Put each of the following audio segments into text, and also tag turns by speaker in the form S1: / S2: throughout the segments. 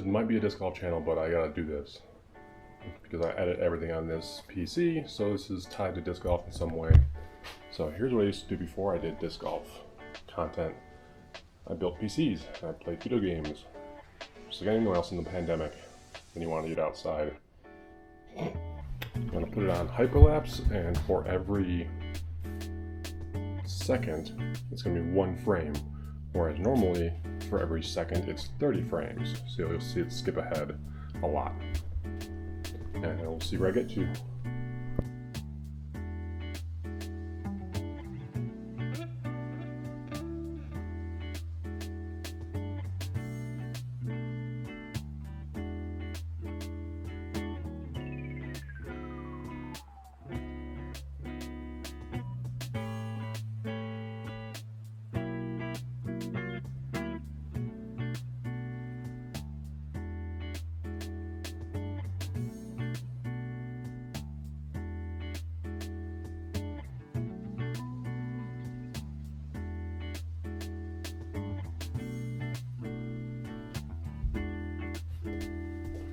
S1: Might be a disc golf channel, but I gotta do this because I edit everything on this PC, so this is tied to disc golf in some way. So here's what I used to do before I did disc golf content. I built PCs, I played video games, just like anyone else in the pandemic, and you want to get outside. I'm gonna put it on hyperlapse, and for every second, it's gonna be 1 frame, whereas normally, for every second, it's 30 frames. So you'll see it skip ahead a lot. And we'll see where I get to.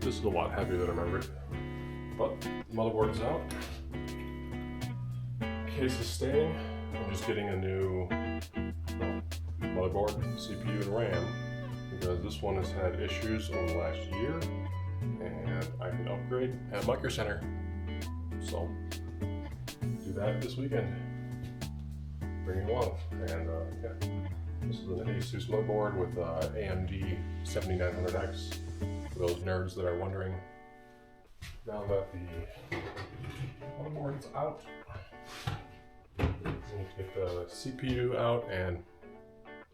S1: This is a lot heavier than I remembered, but motherboard is out. Case is staying. I'm just getting a new motherboard, CPU, and RAM because this one has had issues over the last year, and I can upgrade at Microcenter. So do that this weekend. Bring it along, and yeah, this is an Asus motherboard with AMD 7900X. For those nerds that are wondering, now that the motherboard is out, I'm going to get the CPU out, and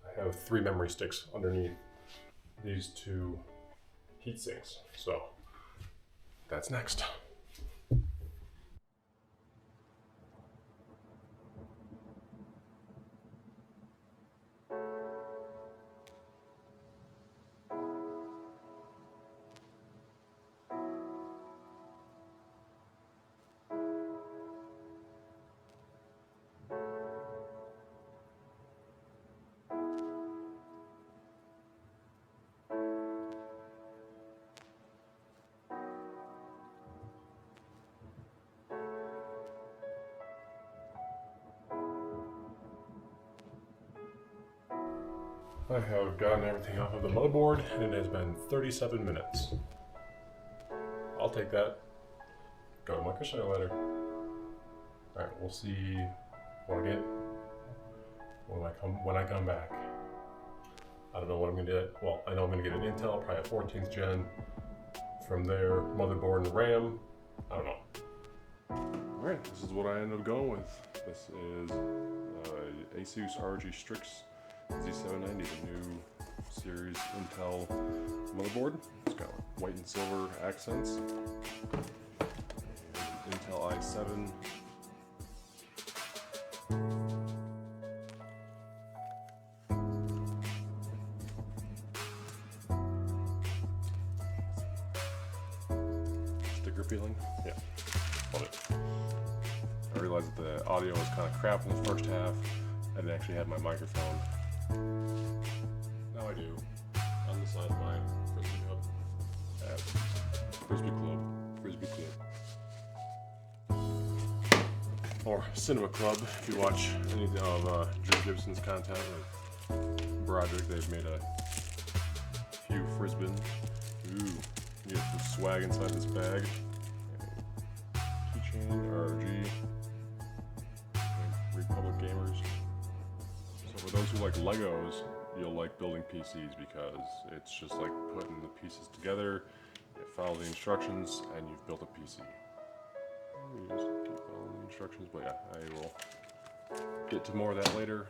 S1: I have 3 memory sticks underneath these 2 heat sinks. So that's next. I have gotten everything off of the motherboard, and it has been 37 minutes. I'll take that. Go to Microcenter later. Alright, we'll see what I get when I come back. I don't know what I'm gonna get. Well, I know I'm gonna get an Intel, probably a 14th gen. From there, motherboard and RAM. I don't know. Alright, this is what I ended up going with. This is Asus ROG Strix Z790, the new series Intel motherboard. It's got white and silver accents. And Intel i7. Sticker feeling? Yeah, love it. I realized that the audio was kind of crap in the first half. I didn't actually have my microphone. Now I do. On the side of my Frisbee Hub at Frisbee Club. Or Cinema Club, if you watch any of Drew Gibson's content with Broderick. They've made a few Frisbin. Ooh, you get some swag inside this bag. Keychain, ROG, Republic Gamers. So for those who like Legos, you'll like building PCs because it's just like putting the pieces together, you follow the instructions, and you've built a PC. You just keep following the instructions, but yeah, I will get to more of that later.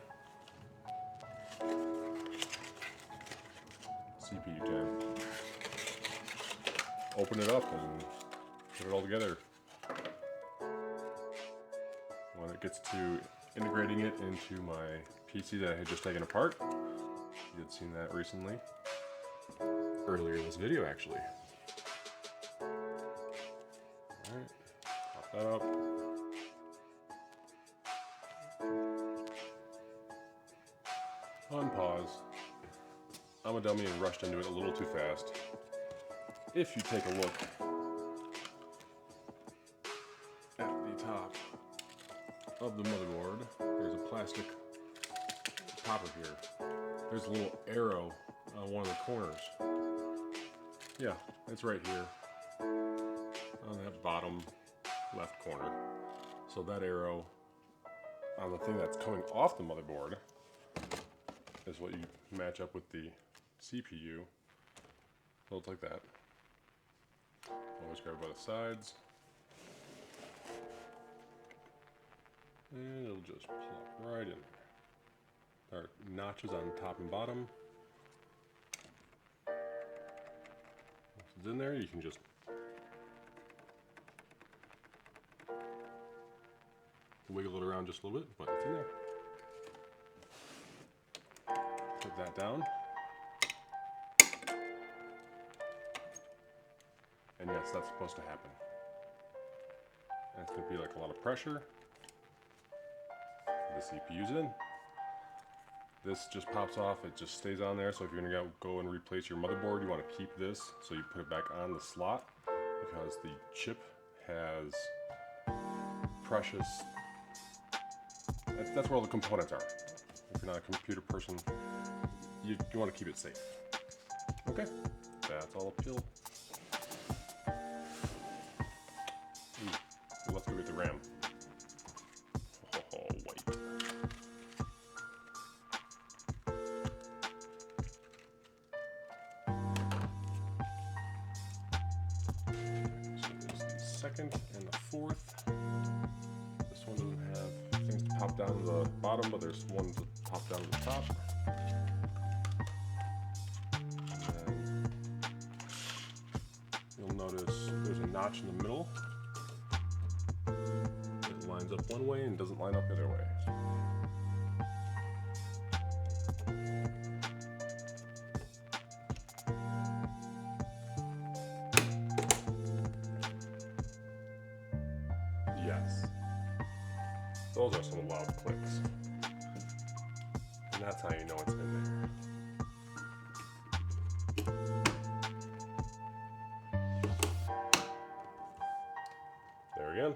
S1: CPU 10. Open it up and put it all together. When it gets to integrating it into my PC that I had just taken apart, you had seen that recently, earlier in this video actually. Alright, pop that up. Unpause. I'm a dummy and rushed into it a little too fast. if you take a look at the top of the motherboard, there's a plastic topper here. There's a little arrow on one of the corners. Yeah, it's right here on that bottom left corner. So that arrow on the thing that's coming off the motherboard is what you match up with the CPU. So it's like that. Always grab it by the sides. And it'll just plop right in there. There are notches on top and bottom. Once it's in there, you can just wiggle it around just a little bit, but it's in there. Put that down. And yes, that's supposed to happen. And it's going to be like a lot of pressure. The CPU's in. This just pops off, it just stays on there, so if you're going to go and replace your motherboard, you want to keep this so you put it back on the slot, because the chip has precious, that's where all the components are. If you're not a computer person, you want to keep it safe. Okay, that's all uphill. Let's go get the RAM. Oh, wait. So there's the second and the fourth. This one doesn't have things to pop down to the bottom, but there's one to pop down to the top. And then you'll notice there's a notch in the middle. It lines up one way and doesn't line up the other way. Yes. Those are some loud clicks. And that's how you know it's in there. There again.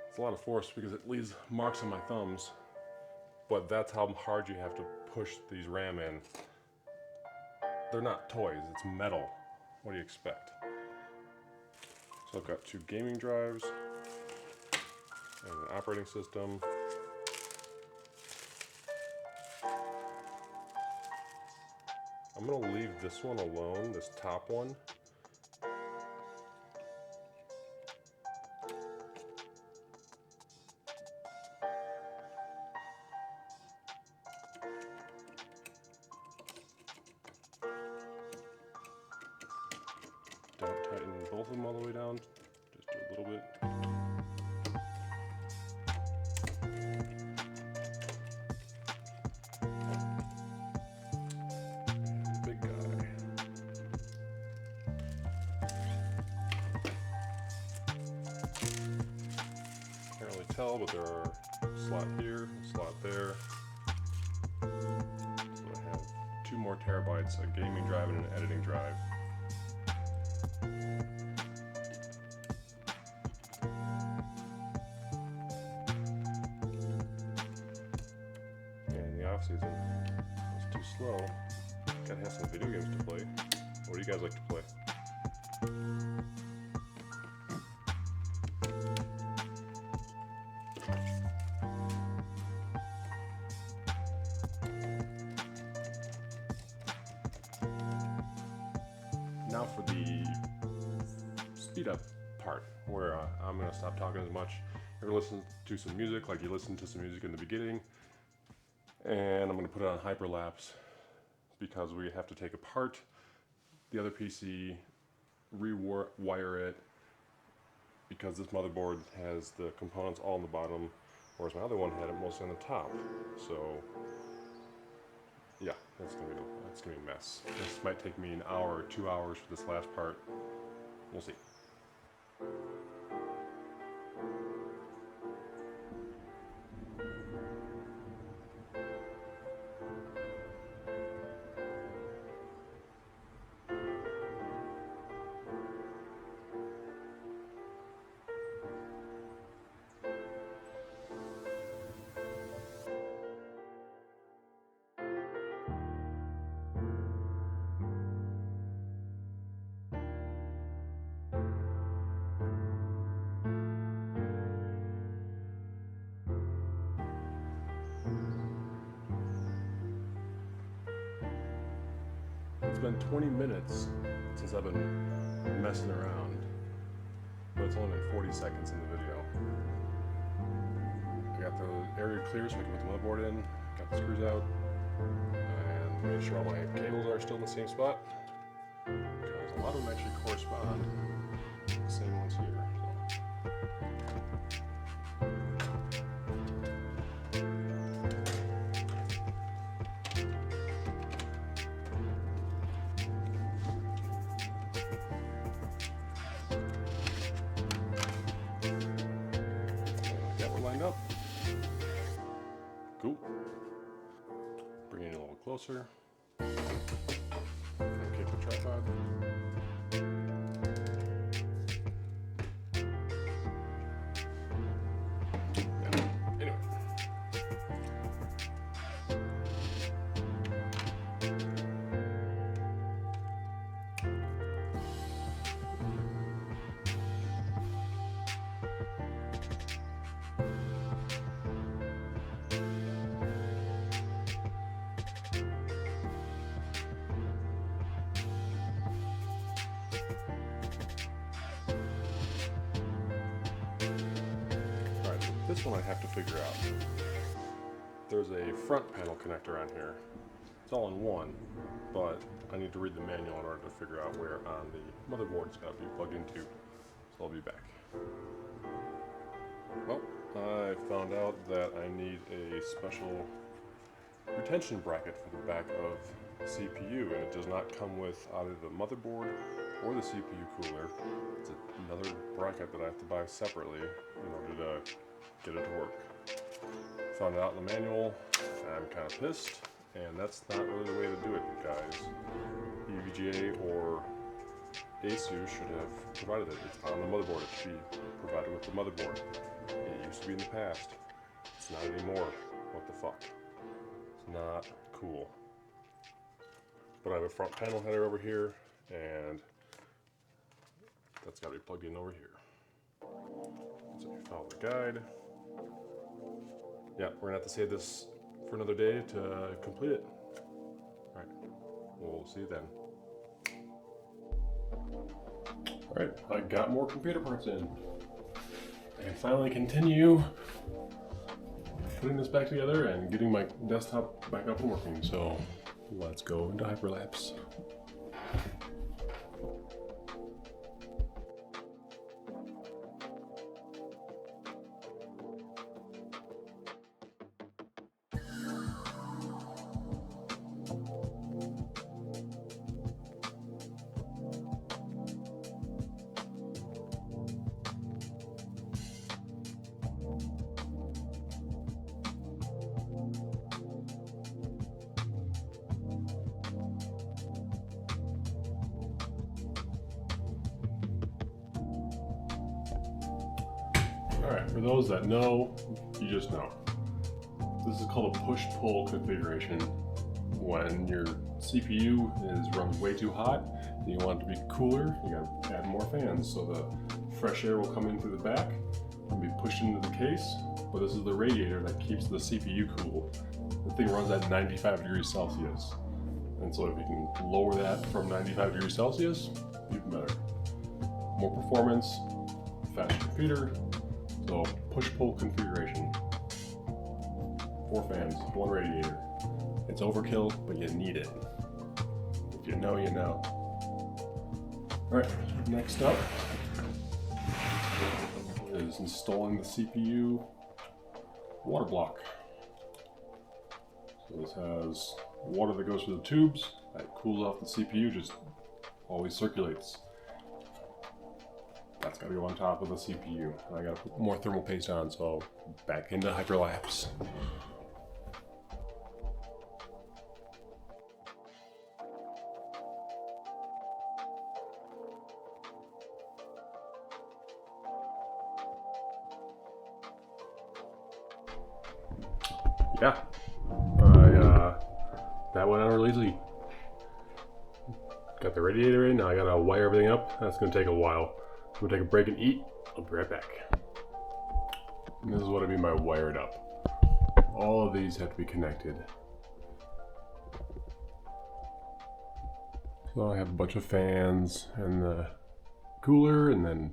S1: It's a lot of force because it leaves marks on my thumbs, but that's how hard you have to push these RAM in. They're not toys, it's metal. What do you expect? So I've got 2 gaming drives and an operating system. I'm gonna leave this one alone, this top one. Don't tighten both of them all the way down, just do a little bit. And big guy. Can't really tell, but there are a slot here, a slot there. So I have 2 more terabytes, a gaming drive and an editing drive. Off season. It's too slow. Gotta have some video games to play. What do you guys like to play? Now for the speed up part, where I'm gonna stop talking as much. You're gonna listen to some music like you listened to some music in the beginning. And I'm going to put it on hyperlapse because we have to take apart the other PC, rewire it, because this motherboard has the components all on the bottom, whereas my other one had it mostly on the top. So yeah, that's gonna be a mess. This might take me an hour or 2 hours for this last part. We'll see. it's been 20 minutes since I've been messing around, but it's only been 40 seconds in the video. I got the area clear so I can put the motherboard in, got the screws out, and made sure all my cables are still in the same spot, because a lot of them actually correspond to the same ones here. Lined up. Cool. Bring it in a little closer. And kick the tripod. Yeah. Anyway. This one I have to figure out. There's a front panel connector on here. It's all in one, but I need to read the manual in order to figure out where on the motherboard it's got to be plugged into. So I'll be back. Well, I found out that I need a special retention bracket for the back of the CPU, and it does not come with either the motherboard or the CPU cooler. It's another bracket that I have to buy separately in order to get it to work. Found it out in the manual. I'm kind of pissed, and that's not really the way to do it, guys. EVGA or ASUS should have provided it. It's on the motherboard. It should be provided with the motherboard. It used to be in the past. It's not anymore. What the fuck? It's not cool. But I have a front panel header over here, and that's got to be plugged in over here. So you follow the guide. Yeah, we're gonna have to save this for another day to complete it. All right, we'll see you then. All right, I got more computer parts in. I can finally continue putting this back together and getting my desktop back up and working. So let's go into hyperlapse. Alright, for those that know, you just know. This is called a push-pull configuration. When your CPU runs way too hot and you want it to be cooler, you gotta add more fans so the fresh air will come in through the back and be pushed into the case. But this is the radiator that keeps the CPU cool. The thing runs at 95 degrees Celsius. And so if you can lower that from 95 degrees Celsius, even better. More performance, faster computer. So push-pull configuration. 4 fans, 1 radiator. It's overkill, but you need it. If you know, you know. Alright, next up is installing the CPU water block. So this has water that goes through the tubes, that cools off the CPU, just always circulates. That's gotta go on top of the CPU. I gotta put more thermal paste on, so back into hyperlapse. Yeah, that went on really easy. Got the radiator in, now I gotta wire everything up. That's gonna take a while. I'm gonna take a break and eat. I'll be right back. And this is what I mean by wired up. All of these have to be connected. So I have a bunch of fans and the cooler, and then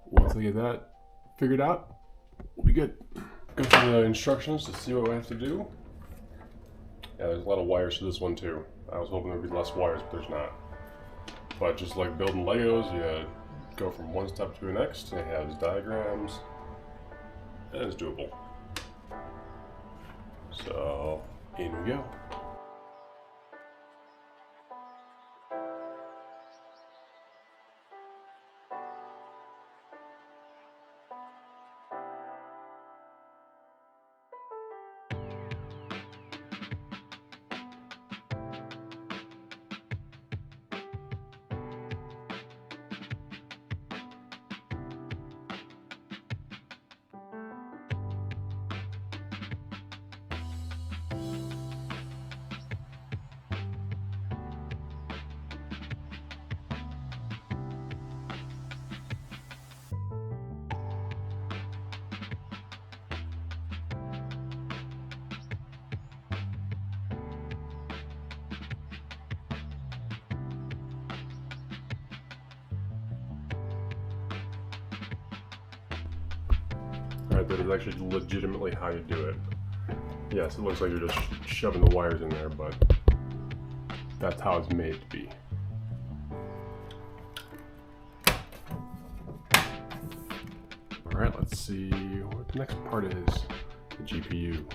S1: once I get that figured out, we'll be good. Go through the instructions to see what we have to do. Yeah, there's a lot of wires to this one too. I was hoping there'd be less wires, but there's not. But just like building Legos, you go from one step to the next. It has diagrams, and it's doable. So, in we go. Alright, that is actually legitimately how you do it. Yes, it looks like you're just shoving the wires in there, but that's how it's made to be. Alright, let's see what the next part is. The GPU.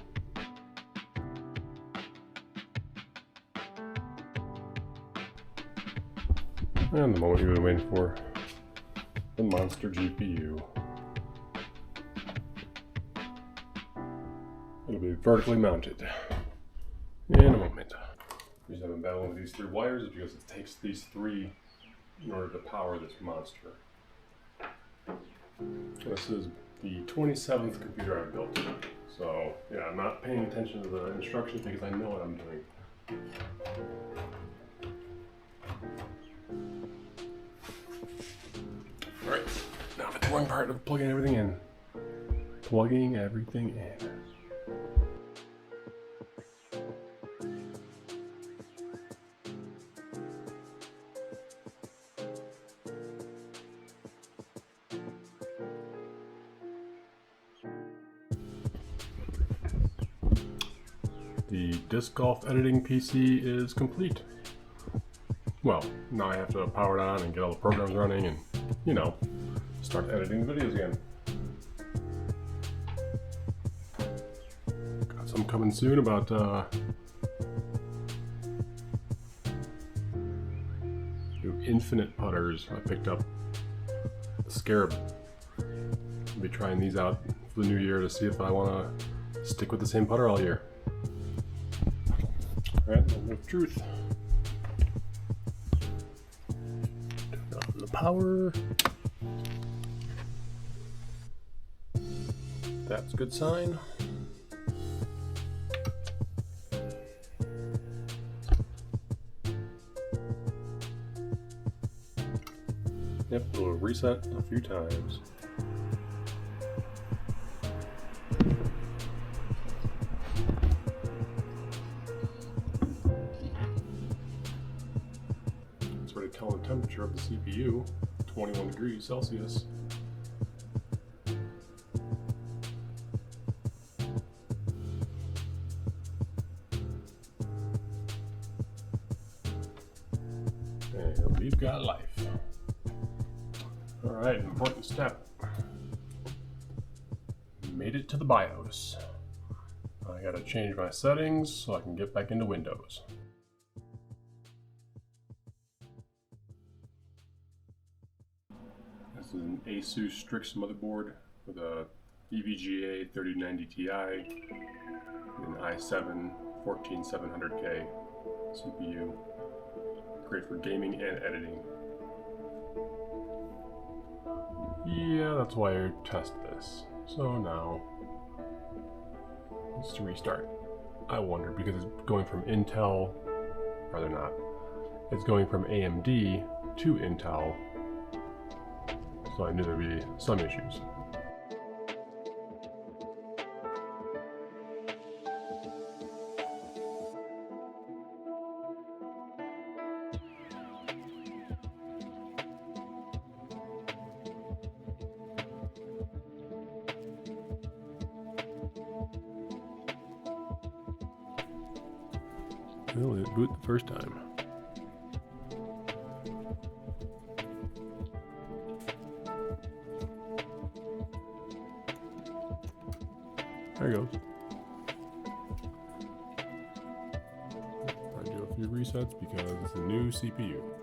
S1: And the moment you've been waiting for, the monster GPU. It'll be vertically mounted in a moment. The reason I've been battling with these three wires is because it takes these three in order to power this monster. This is the 27th computer I've built. So yeah, I'm not paying attention to the instructions because I know what I'm doing. Alright, now for the boring part of plugging everything in. Plugging everything in. The disc golf editing PC is complete. Well, now I have to power it on and get all the programs running and, you know, start editing the videos again. Got some coming soon about new infinite putters. I picked up the Scarab. I'll be trying these out for the new year to see if I want to stick with the same putter all year. Alright, moment of truth. Turn on the power. That's a good sign. Yep, we'll reset a few times. Telling the temperature of the CPU, 21 degrees Celsius. And we've got life. Alright, important step. Made it to the BIOS. I gotta change my settings so I can get back into Windows. This is an ASUS Strix motherboard with a EVGA 3090 Ti and an i7-14700k CPU. Great for gaming and editing. Yeah, that's why I test this. So now, let's restart. I wonder, because it's going from Intel, rather not, it's going from AMD to Intel. So I knew there'd be some issues. Well, it boot the first time. There it goes. I do a few resets because it's a new CPU.